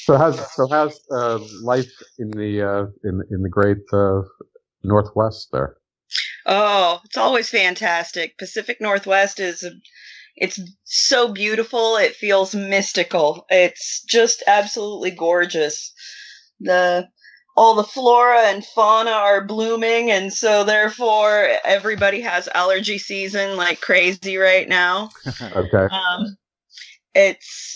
So how's life in the great Northwest there? Oh, it's always fantastic. Pacific Northwest it's so beautiful. It feels mystical. It's just absolutely gorgeous. All the flora and fauna are blooming, and so therefore everybody has allergy season like crazy right now. Okay. It's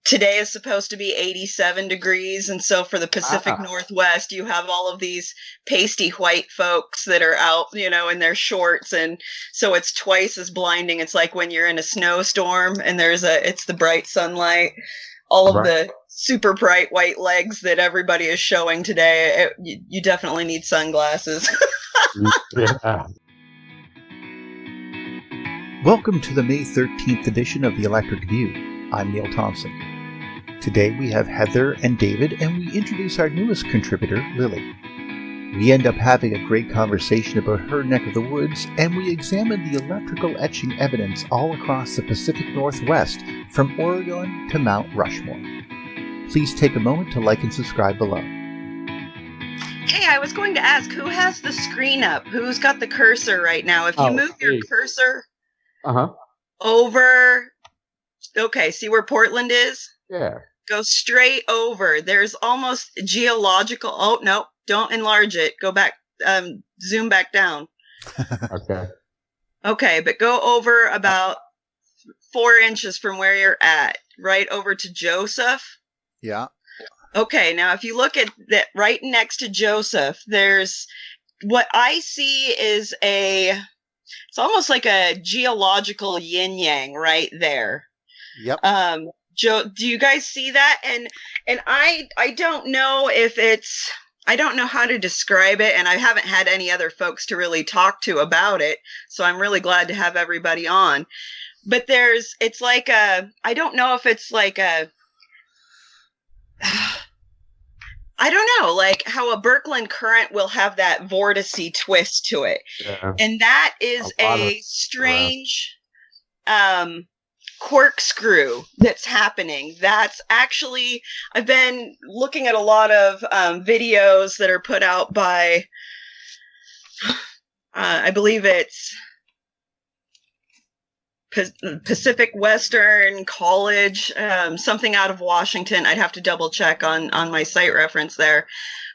Today is supposed to be 87 degrees, and so for the Pacific Northwest, you have all of these pasty white folks that are out, in their shorts, and so it's twice as blinding. It's like when you're in a snowstorm and it's the bright sunlight, all of the super bright white legs that everybody is showing today. You definitely need sunglasses. Yeah. Welcome to the May 13th edition of The Electric View. I'm Neil Thompson. Today we have Heather and David, and we introduce our newest contributor, Lilly. We end up having a great conversation about her neck of the woods, and we examine the electrical etching evidence all across the Pacific Northwest, from Oregon to Mount Rushmore. Please take a moment to like and subscribe below. Hey, I was going to ask, who has the screen up? Who's got the cursor right now? If you move your cursor over... Okay, see where Portland is? Yeah. Go straight over. There's almost geological... Oh, no, don't enlarge it. Go back, zoom back down. Okay. Okay, but go over about 4 inches from where you're at, right over to Joseph. Yeah. Okay, now if you look at that right next to Joseph, there's... What I see is it's almost like a geological yin-yang right there. Yep. Joe, do you guys see that? And I don't know if I don't know how to describe it, and I haven't had any other folks to really talk to about it, so I'm really glad to have everybody on. But it's like I don't know if it's like I don't know, like how a Birkeland current will have that vorticey twist to it. Yeah. And that is a strange corkscrew that's happening. That's actually, I've been looking at a lot of videos that are put out by, I believe it's Pacific Western College, something out of Washington. I'd have to double check on my site reference there.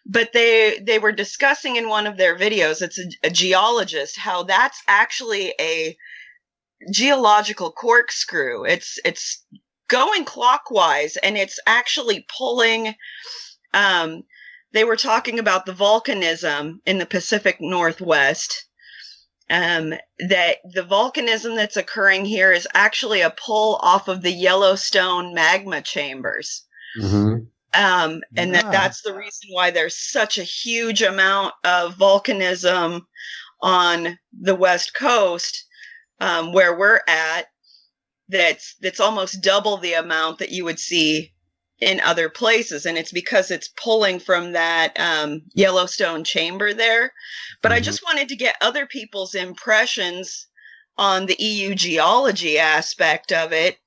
But they were discussing in one of their videos, it's a geologist, how that's actually a geological corkscrew. It's going clockwise, and it's actually pulling. They were talking about the volcanism in the Pacific Northwest. That the volcanism that's occurring here is actually a pull off of the Yellowstone magma chambers. Mm-hmm. And that's the reason why there's such a huge amount of volcanism on the West Coast. Where we're at, that's almost double the amount that you would see in other places, and it's because it's pulling from that Yellowstone chamber there. But I just wanted to get other people's impressions on the EU geology aspect of it.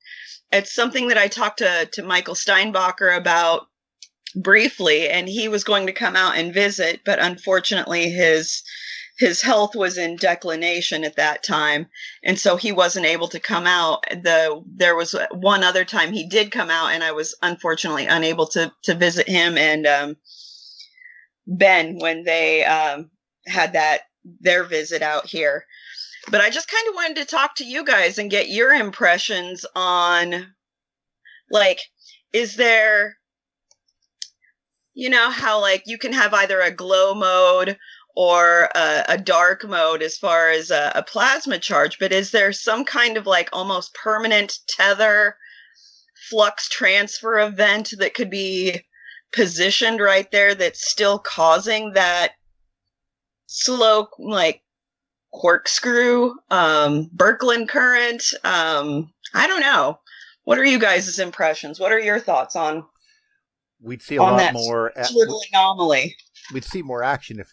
It's something that I talked to Michael Steinbacher about briefly, and he was going to come out and visit, but unfortunately his health was in declination at that time, and so he wasn't able to come out. There was one other time he did come out, and I was unfortunately unable to visit him and Ben when they had their visit out here. But I just kind of wanted to talk to you guys and get your impressions on, like, is there, how like you can have either a glow mode or a dark mode as far as a plasma charge, but is there some kind of like almost permanent tether flux transfer event that could be positioned right there that's still causing that slow, like, corkscrew, Birkeland current? I don't know. What are you guys' impressions? What are your thoughts on? We'd see a lot more little anomaly. We'd see more action if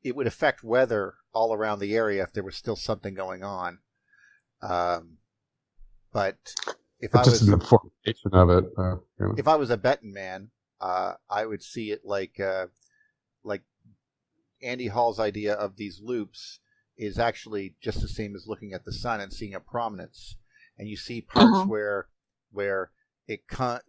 it would affect weather all around the area if there was still something going on. But if I just was the formation of it. if I was a betting man, I would see it like Andy Hall's idea of these loops is actually just the same as looking at the sun and seeing a prominence, and you see parts where it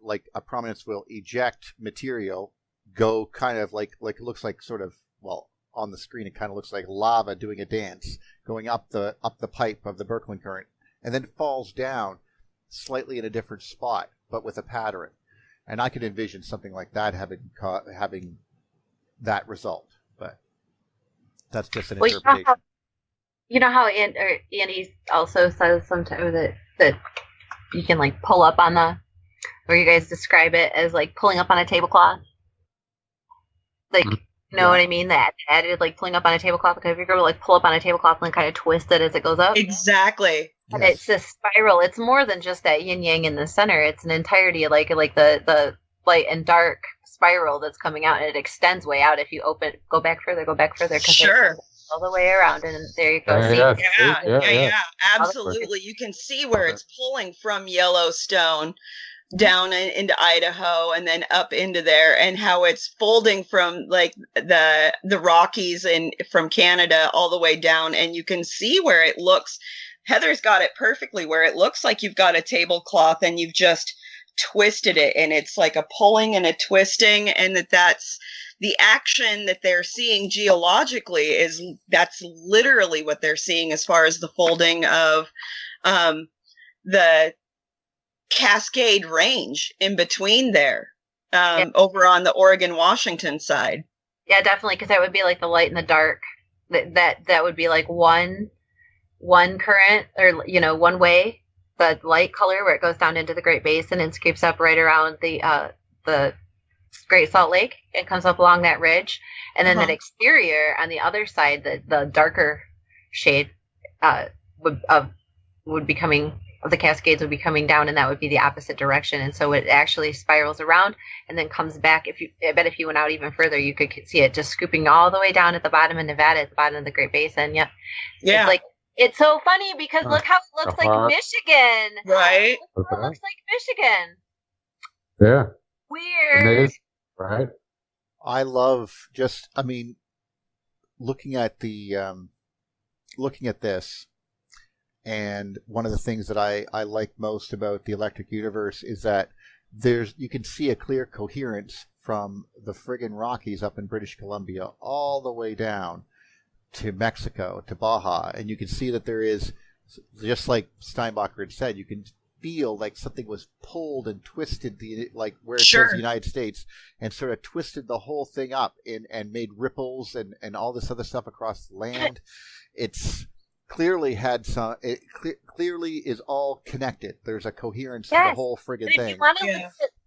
like a prominence will eject material, go kind of like it looks like sort of, well, on the screen it kind of looks like lava doing a dance going up the pipe of the Birkeland current, and then falls down slightly in a different spot but with a pattern. And I could envision something like that having that result, but that's just an interpretation. You know how Andy also says sometimes that you can like pull up on or you guys describe it as like pulling up on a tablecloth. Like, you know what I mean? That added like pulling up on a tablecloth. Because if you're going to like pull up on a tablecloth and kind of twist it as it goes up. Exactly. And it's a spiral. It's more than just that yin yang in the center. It's an entirety, like the light and dark spiral that's coming out, and it extends way out if you go back further. Sure. All the way around, and there you go. Yeah, absolutely. You can see where it's pulling from Yellowstone down into Idaho and then up into there, and how it's folding from like the Rockies and from Canada all the way down, and you can see where it looks. Heather's got it perfectly where it looks like you've got a tablecloth and you've just twisted it, and it's like a pulling and a twisting, and that's the action that they're seeing geologically that's literally what they're seeing as far as the folding of the Cascade Range in between there, over on the Oregon-Washington side. Yeah, definitely, because that would be like the light and the dark. That would be like one current, or one way. The light color where it goes down into the Great Basin and scrapes up right around the Great Salt Lake and comes up along that ridge, and then that exterior on the other side, the darker shade would be coming. The Cascades would be coming down, and that would be the opposite direction, and so it actually spirals around and then comes back. I bet if you went out even further, you could see it just scooping all the way down at the bottom of Nevada, at the bottom of the Great Basin. Yeah. It's like, it's so funny because look how it looks like Michigan. Right. Look how it looks like Michigan. Yeah. Weird. Amazing. Right. I love looking at this. And one of the things that I like most about the electric universe is that you can see a clear coherence from the friggin' Rockies up in British Columbia all the way down to Mexico, to Baja. And you can see that there is, just like Steinbacher had said, you can feel like something was pulled and twisted, like where it says the United States, and sort of twisted the whole thing up and made ripples and all this other stuff across the land. It's clearly clearly is all connected. There's a coherence to the whole friggin' thing.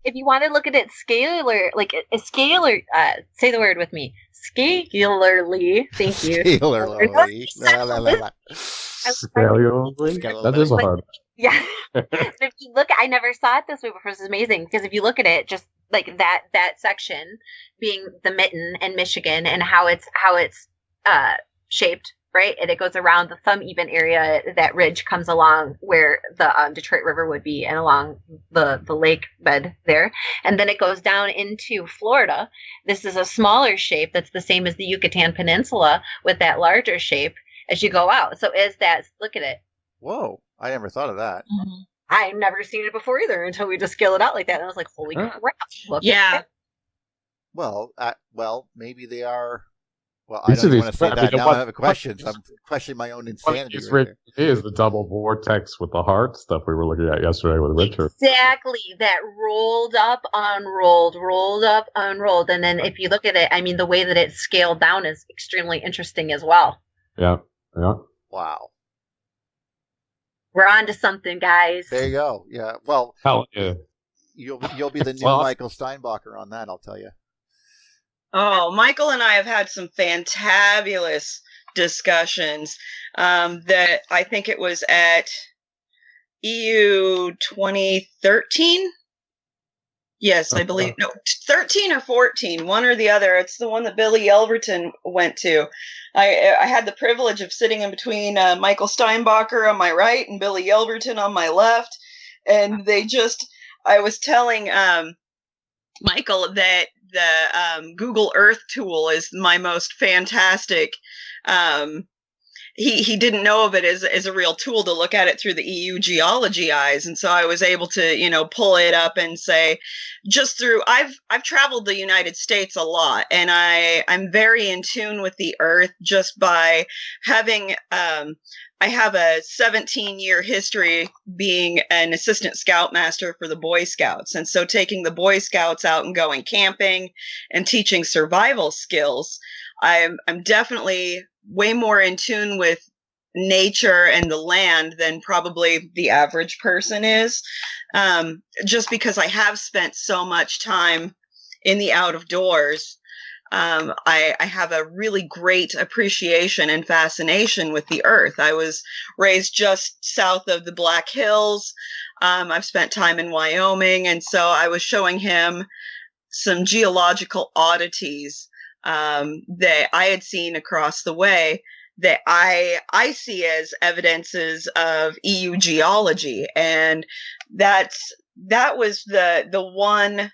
If you want to look at it scalar, like a scalar, say the word with me, scalarly. Thank you. Scalarly. That is a hard. Yeah. If you look, I never saw it this way before. This is amazing, because if you look at it, just like that section being the mitten and Michigan, and how it's shaped. Right, and it goes around the thumb even area. That ridge comes along where the Detroit River would be, and along the lake bed there, and then it goes down into Florida. This is a smaller shape that's the same as the Yucatan Peninsula, with that larger shape as you go out. So look at it. Whoa, I never thought of that. Mm-hmm. I've never seen it before either until we just scale it out like that, and I was like, holy crap! Look at it. Well, maybe they are. Well, I don't want to say that. Now I have a question. So I'm questioning my own insanity. It is the double vortex with the heart stuff we were looking at yesterday with Richard. Exactly. That rolled up, unrolled, rolled up, unrolled. And then if you look at it, I mean, the way that it's scaled down is extremely interesting as well. Yeah. Yeah. Wow. We're on to something, guys. There you go. Yeah. Well, hell yeah. You'll be the new Michael Steinbacher on that, I'll tell you. Oh, Michael and I have had some fantabulous discussions that I think it was at EU 2013. Yes, I believe. No, 13 or 14, one or the other. It's the one that Billy Yelverton went to. I had the privilege of sitting in between Michael Steinbacher on my right and Billy Yelverton on my left. And I was telling Michael that the Google Earth tool is my most fantastic. He didn't know of it as a real tool to look at it through the EU geology eyes, and so I was able to pull it up and say, just through I've traveled the United States a lot, and I'm very in tune with the Earth just by having I have a 17-year history being an assistant scoutmaster for the Boy Scouts. And so taking the Boy Scouts out and going camping and teaching survival skills, I'm definitely way more in tune with nature and the land than probably the average person is, just because I have spent so much time in the out of doors. I have a really great appreciation and fascination with the Earth. I was raised just south of the Black Hills. I've spent time in Wyoming, and so I was showing him some geological oddities that I had seen across the way that I see as evidences of EU geology, and that was the one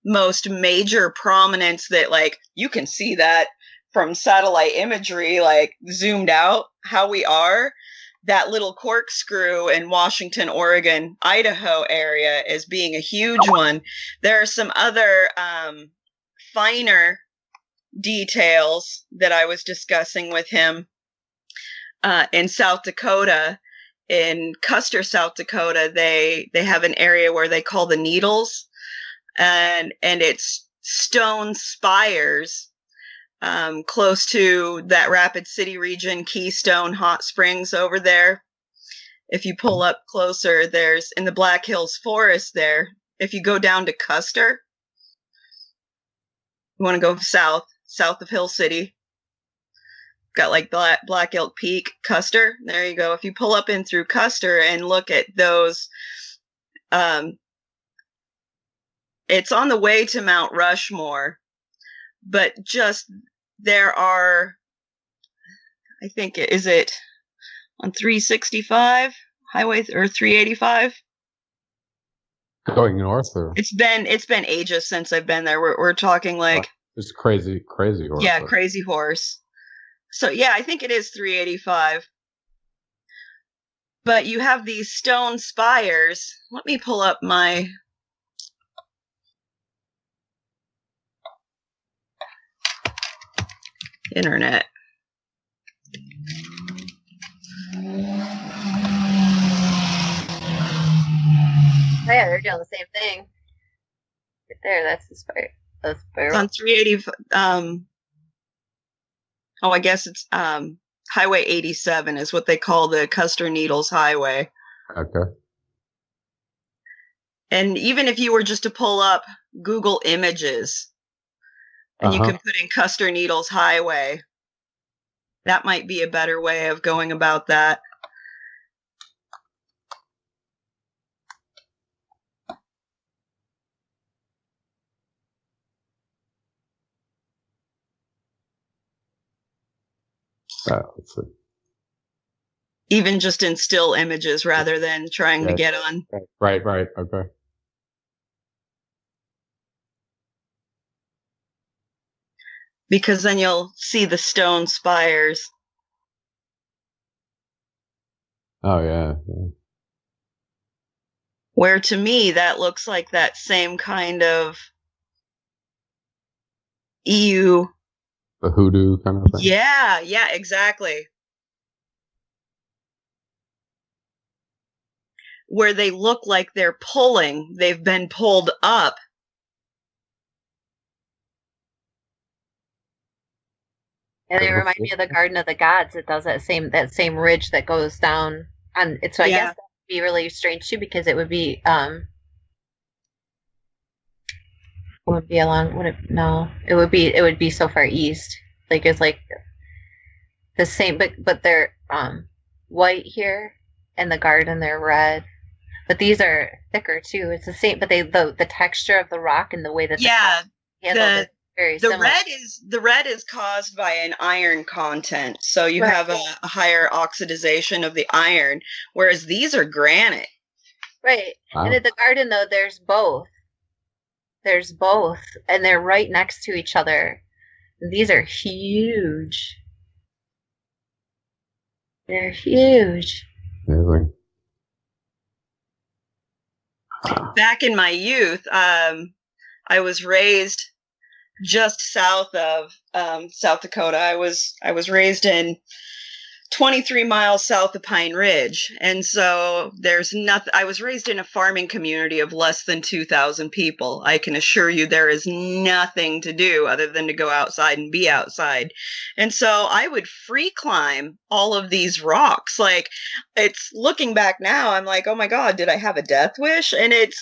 most major prominence that, like, you can see that from satellite imagery, like zoomed out how we are. That little corkscrew in Washington, Oregon, Idaho area as being a huge one. There are some other finer details that I was discussing with him in South Dakota. In Custer, South Dakota, they have an area where they call the Needles, and it's stone spires close to that Rapid City region, Keystone, Hot Springs over there. If you pull up closer, there's in the Black Hills Forest there. If you go down to Custer, you want to go south of Hill City. Got like Black Elk Peak, Custer. There you go. If you pull up in through Custer and look at those, it's on the way to Mount Rushmore, but just there are, I think, is it on 365 highway or 385? Going north, or It's been ages since I've been there. We're talking like it's crazy horse. Yeah, Crazy Horse. So yeah, I think it is 385. But you have these stone spires. Let me pull up my internet. Oh, yeah, they're doing the same thing. Right there, that's the spiral. It's on 380. I guess it's Highway 87 is what they call the Custer Needles Highway. Okay. And even if you were just to pull up Google Images, and you can put in Custer Needles Highway, that might be a better way of going about that. Let's see. Even just in still images rather than trying to get on. Right. Okay. Because then you'll see the stone spires. Oh, yeah. Where to me, that looks like that same kind of EU. The hoodoo kind of thing? Yeah, exactly. Where they look like they've been pulled up. And they remind me of the Garden of the Gods. It does that same ridge that goes down, and so I guess that would be really strange too, because it would be would be along. It would be so far east. Like it's like the same, but they're white here, and the garden they're red. But these are thicker too. It's the same, but the texture of the rock and the way that the very similar. The red is caused by an iron content, so you have a higher oxidization of the iron, whereas these are granite. Right. Wow. And at the garden, though, there's both. There's both, and they're right next to each other. These are huge. They're huge. Amazing. Back in my youth, I was raised just south of South Dakota. I was raised in 23 miles south of Pine Ridge. And so there's nothing. I was raised in a farming community of less than 2,000 people. I can assure you there is nothing to do other than to go outside and be outside. And so I would free climb all of these rocks. Like, it's looking back now, I'm like, oh my God, did I have a death wish? And it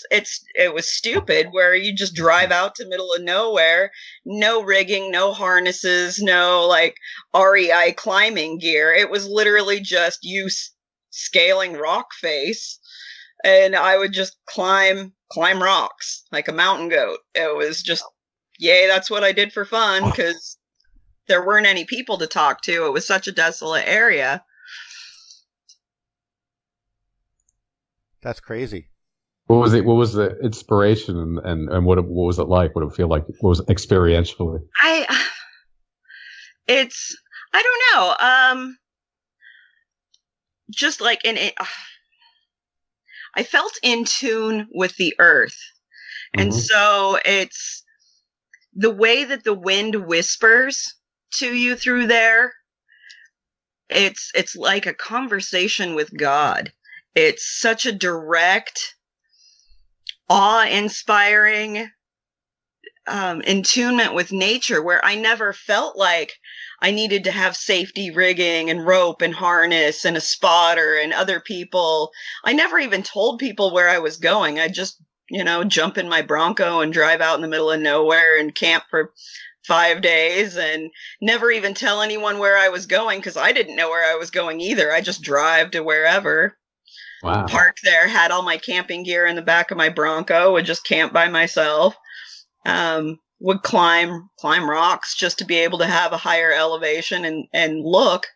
was stupid, where you just drive out to middle of nowhere, no rigging, no harnesses, no like REI climbing gear. It was literally just you scaling rock face, and I would just climb rocks like a mountain goat. It was just, yay, that's what I did for fun, because there weren't any people to talk to. It was such a desolate area. That's crazy. What was it? What was the inspiration, and what was it like? What did it feel like? What was it experientially? I don't know. Just like I felt in tune with the earth. And so it's the way that the wind whispers to you through there. It's like a conversation with God. It's such a direct, awe-inspiring attunement with nature, where I never felt like I needed to have safety rigging and rope and harness and a spotter and other people. I never even told people where I was going. I just, jump in my Bronco and drive out in the middle of nowhere and camp for 5 days, and never even tell anyone where I was going, because I didn't know where I was going either. I just drive to wherever. Wow. Parked there, had all my camping gear in the back of my Bronco, would just camp by myself. Would climb rocks just to be able to have a higher elevation and look,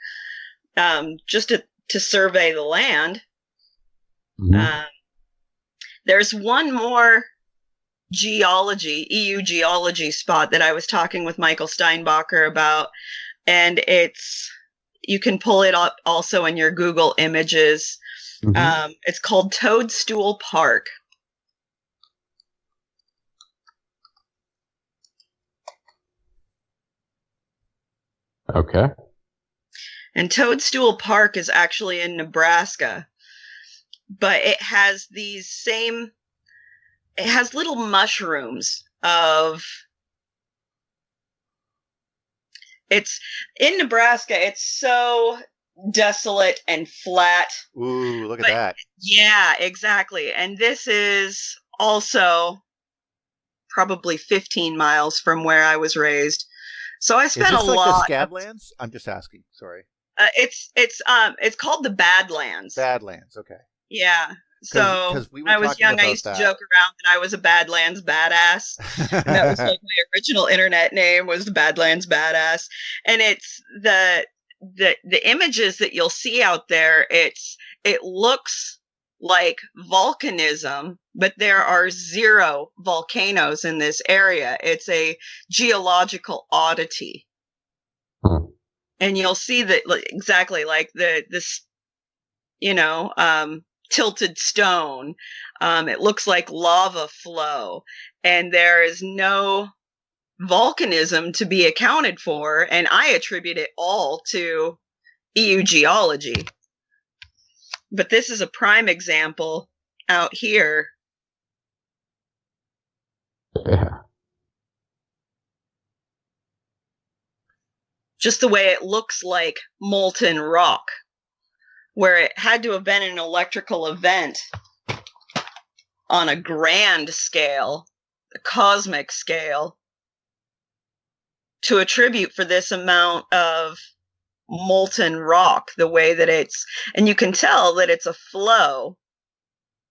just to survey the land. There's one more EU geology spot that I was talking with Michael Steinbacher about, and you can pull it up also in your Google images. It's called Toadstool Park. Okay. And Toadstool Park is actually in Nebraska, but it has little mushrooms it's in Nebraska. It's so desolate and flat. Ooh, look at that. Yeah, exactly. And this is also probably 15 miles from where I was raised. So I spent Is this a like lot. the Scablands? I'm just asking. Sorry. It's called the Badlands. Badlands. Okay. Yeah. So when I was young, I used to joke around that I was a Badlands badass. And that was like my original internet name, was the Badlands Badass. And it's the images that you'll see out there. It looks like volcanism, but there are 0 volcanoes in this area. It's a geological oddity. And you'll see that exactly like this, tilted stone. It looks like lava flow, and there is no volcanism to be accounted for. And I attribute it all to EU geology. But this is a prime example out here. Yeah. Just the way it looks like molten rock, where it had to have been an electrical event on a grand scale, a cosmic scale, to attribute for this amount of molten rock, the way that and you can tell that it's a flow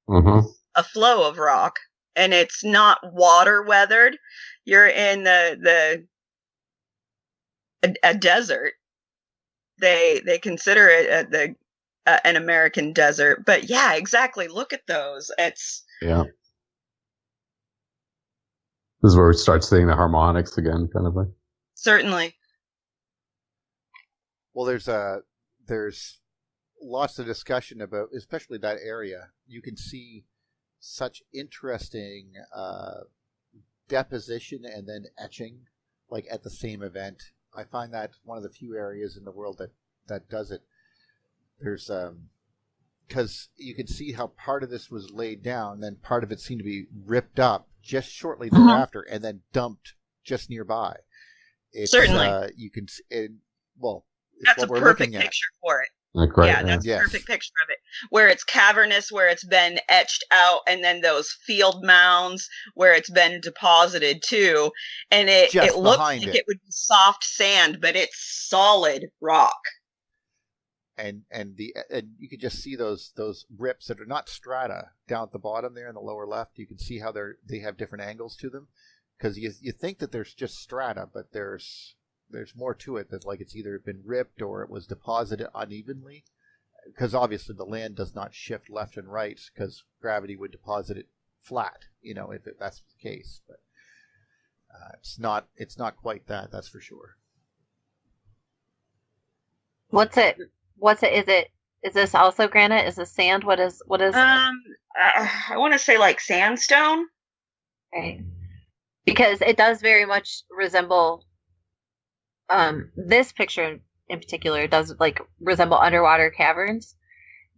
of rock, and it's not water weathered. You're in a desert. They consider it an American desert. But yeah, exactly. Look at those. Yeah. This is where we start seeing the harmonics again, kind of thing. Certainly. Well, there's lots of discussion about, especially that area. You can see such interesting deposition and then etching, like at the same event. I find that one of the few areas in the world that does it. There's because you can see how part of this was laid down, then part of it seemed to be ripped up just shortly thereafter, and then dumped just nearby. Certainly, you can. Well, that's a perfect picture for it. Like, right, yeah, that's a perfect picture of it. Where it's cavernous, where it's been etched out, and then those field mounds where it's been deposited too. And it looks like it would be soft sand, but it's solid rock. And you can just see those rips that are not strata down at the bottom there in the lower left. You can see how they have different angles to them, because you think that there's just strata, but there's more to it, that like it's either been ripped or it was deposited unevenly, because obviously the land does not shift left and right, because gravity would deposit it flat, if that's the case. But it's not quite that, that's for sure. What's it? Is this also granite? Is this sand? What is? I want to say like sandstone. Right. Because it does very much resemble, this picture in particular does like resemble underwater caverns,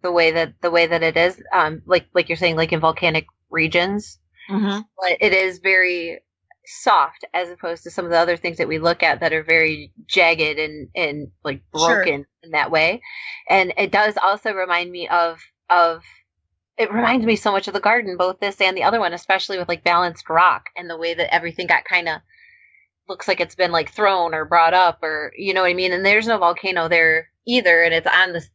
the way that it is, like you're saying, like in volcanic regions. Mm-hmm. But it is very soft, as opposed to some of the other things that we look at that are very jagged and like broken in that way. And it does also remind me of it reminds me so much of the garden, both this and the other one, especially with like balanced rock and the way that everything got kind of looks like it's been like thrown or brought up, or you know what I mean. And there's no volcano there either, and it's on this.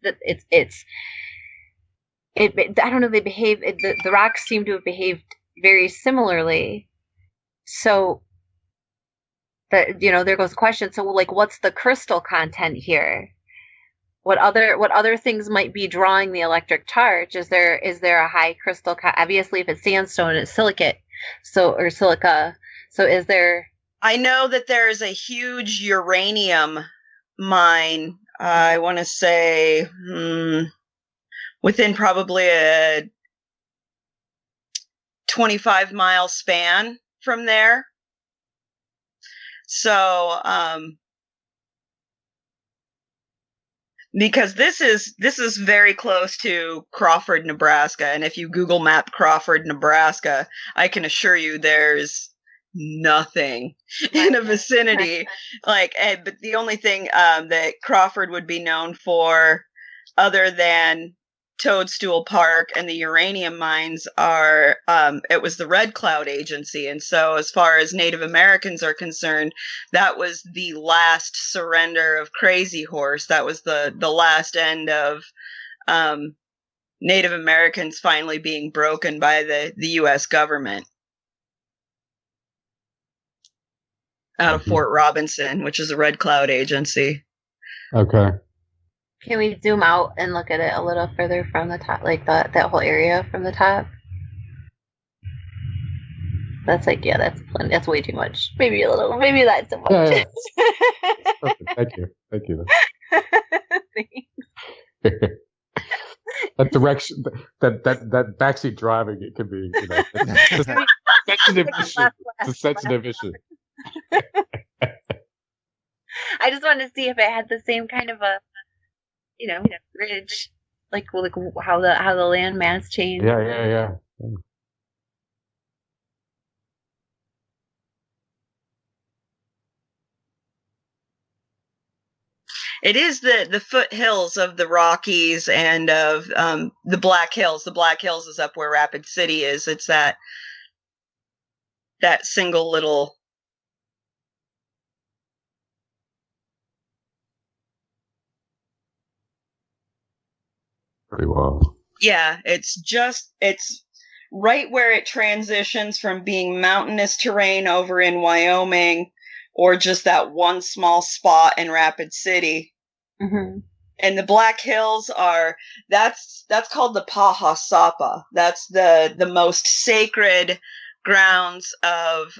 I don't know. They behave. The rocks seem to have behaved very similarly. So that there goes the question. So like, what's the crystal content here? What other things might be drawing the electric charge? Is there a high crystal? Obviously, if it's sandstone, it's silicate. Or silica. So is there? I know that there is a huge uranium mine. I want to say within probably a 25-mile span from there. So, because this is very close to Crawford, Nebraska, and if you Google map Crawford, Nebraska, I can assure you there's nothing in the vicinity. But the only thing that Crawford would be known for, other than Toadstool Park and the uranium mines, are it was the Red Cloud Agency. And so as far as Native Americans are concerned, that was the last surrender of Crazy Horse. That was the last end of Native Americans finally being broken by the U.S. government out of Fort Robinson, which is a Red Cloud Agency. Okay. Can we zoom out and look at it a little further from the top, like that whole area from the top? That's like, yeah, that's plenty. That's way too much. Maybe a little. Maybe that's too much. Yeah. Perfect. Thank you. Thanks. That direction, that backseat driving, it could be, it's a sensitive issue. It's a sensitive issue. I just wanted to see if it had the same kind of a, ridge, like how the land mass changed. Yeah. It is the foothills of the Rockies and of the Black Hills. The Black Hills is up where Rapid City is. It's that single little. Pretty well. Yeah, it's right where it transitions from being mountainous terrain over in Wyoming, or just that one small spot in Rapid City. Mm-hmm. And the Black Hills that's called the Pahasapa. That's the most sacred grounds of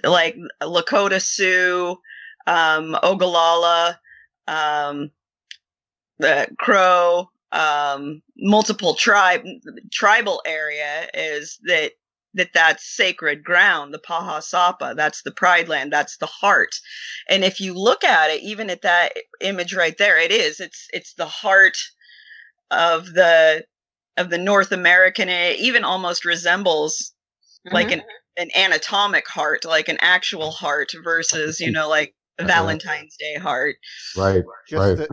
like Lakota Sioux, Ogallala, the Crow, multiple tribal area is that's sacred ground, the Pahasapa. That's the Pride Land. That's the heart. And if you look at it, even at that image right there, it's the heart of the North American. It even almost resembles like an anatomic heart, like an actual heart versus, like a Valentine's Day heart. Right.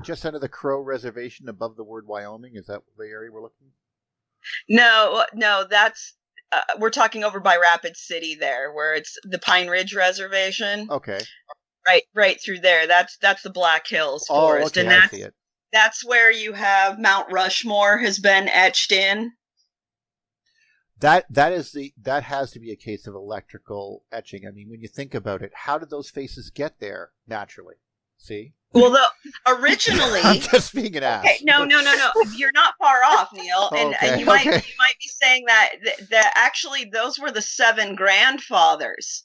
Just under the Crow Reservation above the word Wyoming. Is that the area we're looking? No, that's we're talking over by Rapid City there, where it's the Pine Ridge Reservation. Okay. Right through there. That's the Black Hills Forest, okay, and I see it. That's where you have Mount Rushmore has been etched in. That has to be a case of electrical etching. I mean, when you think about it, how did those faces get there naturally? See? Well, originally, I'm just being an ass. Okay, no. You're not far off, Neil. And you might be saying that actually those were the 7 grandfathers.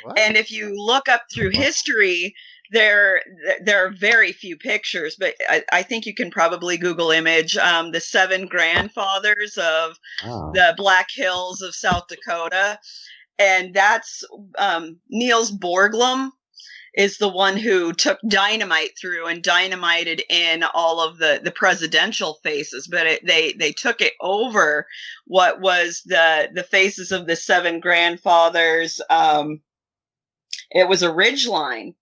What? And if you look up through history, there are very few pictures, but I think you can probably Google image the 7 grandfathers of the Black Hills of South Dakota, and that's Niels Borglum is the one who took dynamite through and dynamited in all of the presidential faces, but they took it over what was the faces of the 7 grandfathers. It was a ridge line.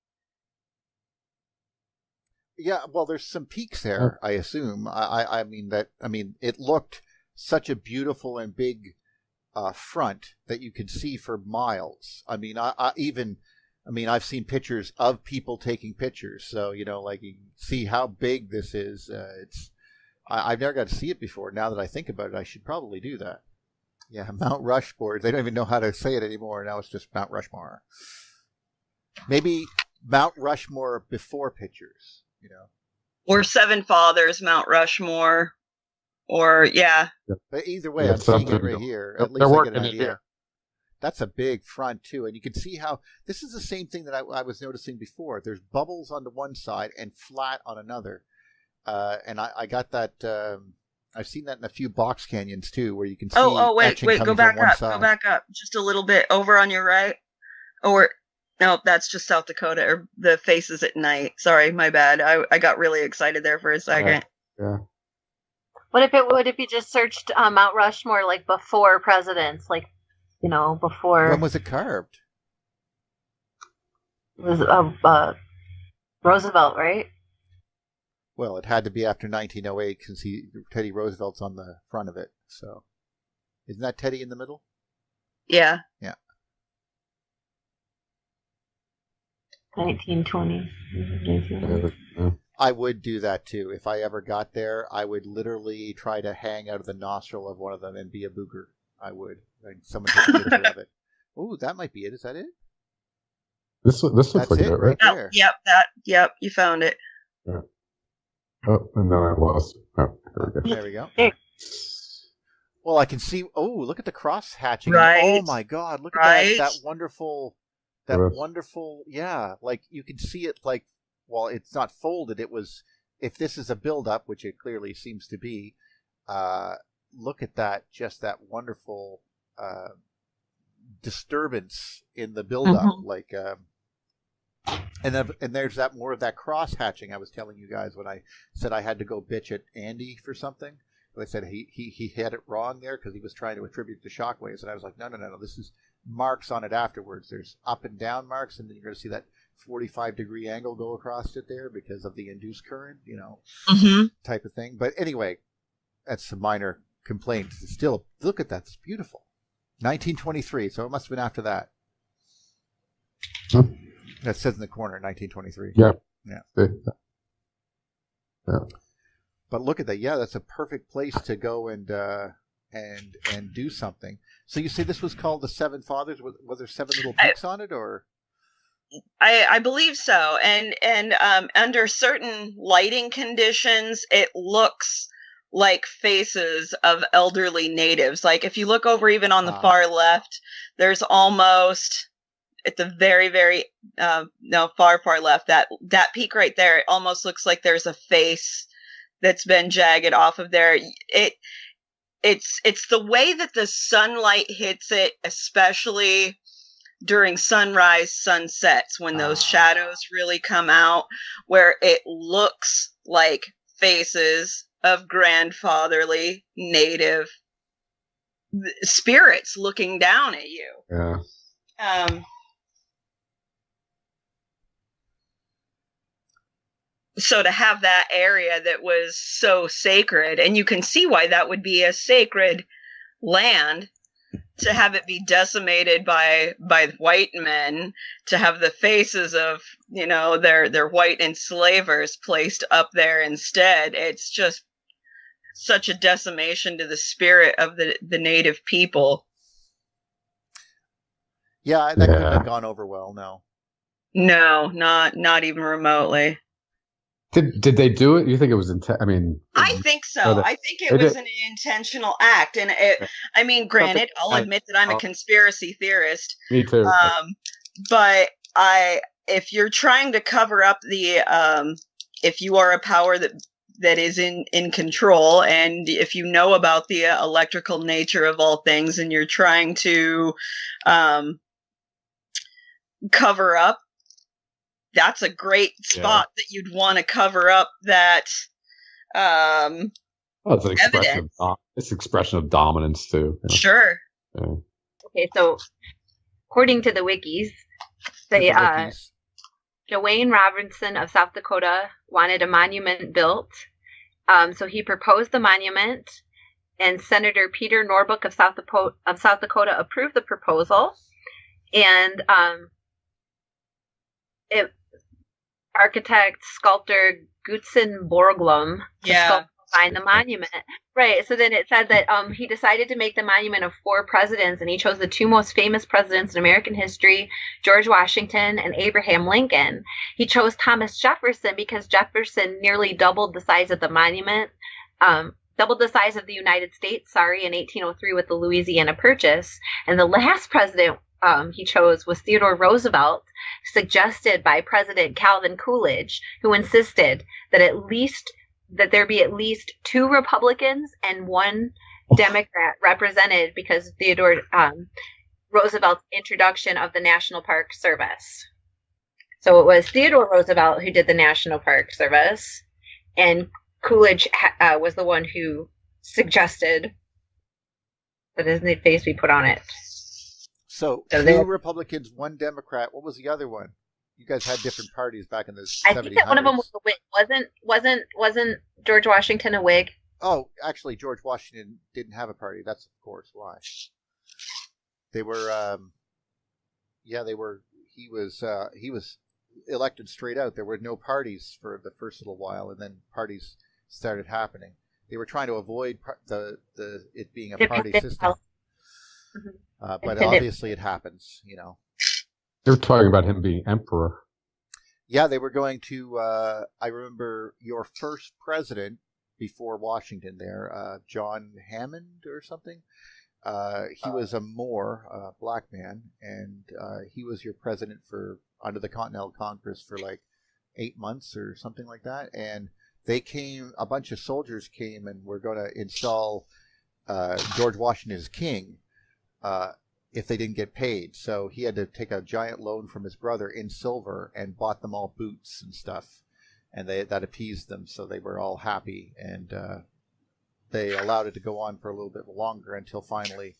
Yeah, well, there's some peaks there, I assume. I mean, it looked such a beautiful and big front that you could see for miles. I mean, I've seen pictures of people taking pictures, so you can see how big this is. I've never got to see it before. Now that I think about it, I should probably do that. Yeah, Mount Rushmore. They don't even know how to say it anymore. Now it's just Mount Rushmore. Maybe Mount Rushmore before pictures. Or 7 Fathers, Mount Rushmore, or yeah. But either way, I'm seeing it right here. At least I get an idea. That's a big front too, and you can see how this is the same thing that I was noticing before. There's bubbles on the one side and flat on another, and I got that. I've seen that in a few box canyons too, where you can see. Wait, go back up, just a little bit over on your right, or. No, that's just South Dakota, or the faces at night. Sorry, my bad. I got really excited there for a second. Yeah. What if you just searched Mount Rushmore like before presidents, like before? When was it carved? It was Roosevelt, right? Well, it had to be after 1908 because Teddy Roosevelt's on the front of it. So, isn't that Teddy in the middle? Yeah. Yeah. 1920. I would do that too. If I ever got there, I would literally try to hang out of the nostril of one of them and be a booger. I would. Like someone take a picture of it. Oh, that might be it. Is that it? This looks like it, right? There. Yep, you found it. Yeah. Oh, and then I lost it. Oh, there we go. Well, I can see. Oh, look at the cross hatching. Right. Oh my God! Look at that wonderful. Yeah, like you can see it like, well, it's not folded. It was, if this is a build-up, which it clearly seems to be, look at that, just that wonderful disturbance in the build-up. Like, and there's that more of that cross-hatching I was telling you guys when I said I had to go bitch at Andy for something. They said he had it wrong there because he was trying to attribute the shockwaves. And I was like, no, this is marks on it afterwards. There's up and down marks, and then you're going to see that 45-degree angle go across it there because of the induced current, type of thing. But anyway, that's a minor complaint. Still, look at that. It's beautiful. 1923, so it must have been after that. That says in the corner, 1923. Yeah. But look at that. Yeah, that's a perfect place to go and do something. So you say this was called the 7 Fathers? Was there 7 little peaks on it, or? I believe so, and under certain lighting conditions, it looks like faces of elderly natives. Like if you look over even on the far left, there's almost at the very, very far left, that peak right there, it almost looks like there's a face that's been jagged off of there. It's the way that the sunlight hits it, especially during sunrise, sunsets, when those shadows really come out, where it looks like faces of grandfatherly native spirits looking down at you. Yeah. So to have that area that was so sacred, and you can see why that would be a sacred land, to have it be decimated by white men, to have the faces of, their white enslavers placed up there instead, it's just such a decimation to the spirit of the native people. Yeah, that couldn't have gone over well, no. No, not even remotely. Did they do it? You think it was I think so. I think it was an intentional act, and granted, I'll admit that I'm a conspiracy theorist. Me too. But if you're trying to cover up if you are a power that is in control, and if you know about the electrical nature of all things, and you're trying to cover up, that's a great spot that you'd want to cover up that it's an expression it's expression of dominance too. Yeah. Sure. Yeah. Okay, so according to the wikis, Dwayne Robinson of South Dakota wanted a monument built. So he proposed the monument, and Senator Peter Norbuck of South Dakota approved the proposal. And architect, sculptor Gutzon Borglum designed the monument. Right. So then it said that he decided to make the monument of 4 presidents, and he chose the 2 most famous presidents in American history, George Washington and Abraham Lincoln. He chose Thomas Jefferson because Jefferson nearly doubled the size of the monument, doubled the size of the United States, in 1803 with the Louisiana Purchase. And the last president he chose was Theodore Roosevelt, suggested by President Calvin Coolidge, who insisted that there be at least 2 Republicans and 1 Democrat represented because of Theodore Roosevelt's introduction of the National Park Service. So it was Theodore Roosevelt who did the National Park Service, and Coolidge was the one who suggested that his face be put on it. So 2 Republicans, 1 Democrat. What was the other one? You guys had different parties back in the 1700s. I think that one of them was a Whig. Wasn't George Washington a Whig? Oh, actually, George Washington didn't have a party. That's, of course, why. They were, he was elected straight out. There were no parties for the first little while, and then parties started happening. They were trying to avoid it being a party system. But obviously it happens, They were talking about him being emperor. Yeah, they were going to, I remember your first president before Washington there, John Hammond or something. He was a Moor, black man, and he was your president under the Continental Congress for like 8 months or something like that. And a bunch of soldiers came and were going to install George Washington as king. If they didn't get paid. So he had to take a giant loan from his brother in silver and bought them all boots and stuff. And that appeased them, so they were all happy. And they allowed it to go on for a little bit longer until finally,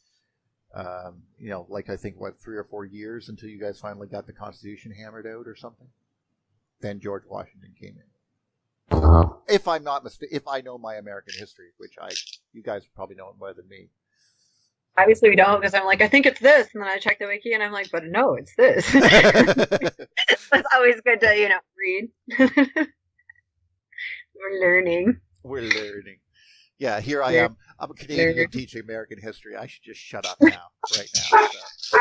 I think, 3 or 4 years until you guys finally got the Constitution hammered out or something. Then George Washington came in. Uh-huh. If I'm not mistaken, if I know my American history, which you guys probably know it more than me. Obviously we don't, because I'm like, I think it's this, and then I check the wiki and I'm like, but no, it's this. It's always good to, read. We're learning. Yeah, here I am. I'm a Canadian teaching American history. I should just shut up now, right now. So.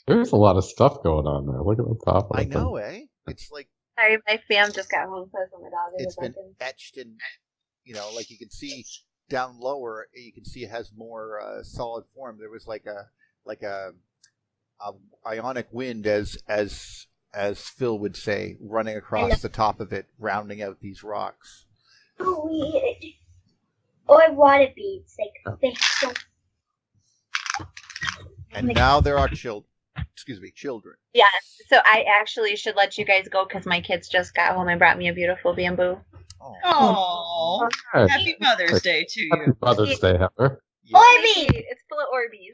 There's a lot of stuff going on there. Look at the top. I know, eh? It's like Sorry, my fam just got home, so I saw my dog. it's been etched in, like you can see down lower. You can see it has more solid form. There was like a ionic wind, as Phil would say, running across the top of it, rounding out these rocks. Oh, I want to be. They so. And now there are children. Yeah, so I actually should let you guys go because my kids just got home and brought me a beautiful bamboo. Oh, happy Mother's Day to you. Happy Mother's Day, Heather. Yeah. Orbeez! It's full of Orbeez.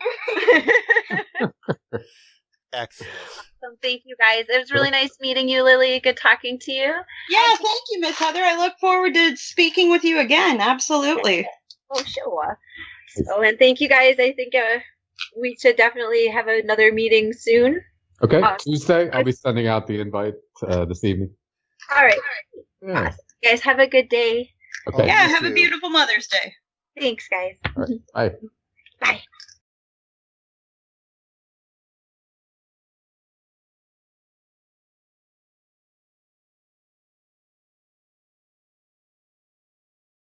Excellent. So thank you guys. It was really nice meeting you, Lily. Good talking to you. Yeah, thank you, Miss Heather. I look forward to speaking with you again. Absolutely. Oh, sure. So, and thank you guys. I think we should definitely have another meeting soon. Okay, Tuesday. I'll be sending out the invite this evening. All right. Yeah. Awesome. You guys have a good day. Okay. Yeah, have a beautiful Mother's Day. Thanks, guys. All right. Bye. Bye.